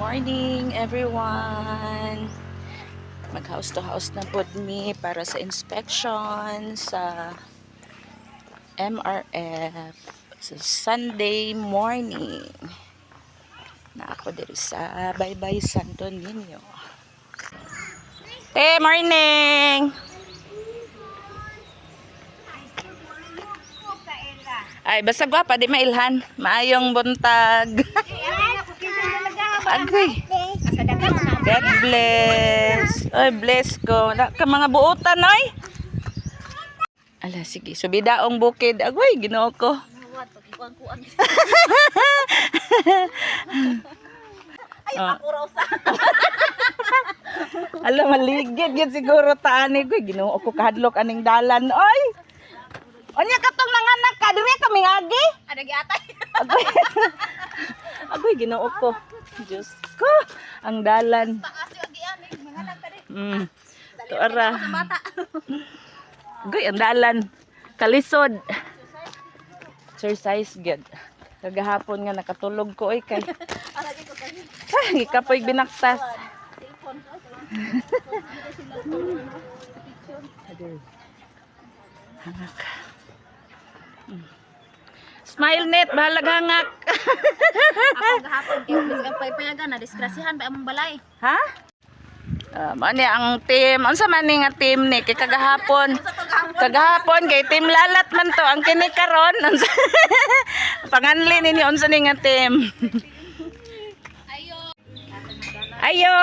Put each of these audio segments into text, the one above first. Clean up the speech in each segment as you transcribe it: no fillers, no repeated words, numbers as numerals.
morning everyone. Mag house to house na po mi para sa inspection sa MRF sa Sunday morning. Na ako diri sa Baybay Santo Niño. Morning. Ay, basta gwapa, di mailhan. Maayong buntag. Agoy. God bless. Ay, bless ko. Ka mga buutan, oy. Ala, sige. Subidaong bukid. Agoy, ginoo ko. Ay, ako raw sa. Ala, maligid yun siguro taani ko. Ginoo ko kahadlok aning dalan, oy. Onya katong nanganak ka, diri kami agi. Ada giatay. Agoy. Agoy, ginoo ko. Diyos ko, ang dalan. Taas yung agian, manganak ka rin. Tuara. Bata. Agoy, ang dalan. Kalisod. Exercise good. Kagahapon nga nakatulog ko oy kay. Alagi ko kanina. Gikapoy binaktas. Telepon. Hangak. Smile net, bahalag hangak. Ako gahapon kay bisag payagan na diskrasihan pa among balay. Ha? Mani ang team. Unsa man ni nga team ni kay kagahapon. Kagahapon kay team lalat man to ang kini karon. Panganli ni unsa ni nga team. Ayo. Ayo.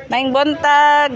Maing buntag.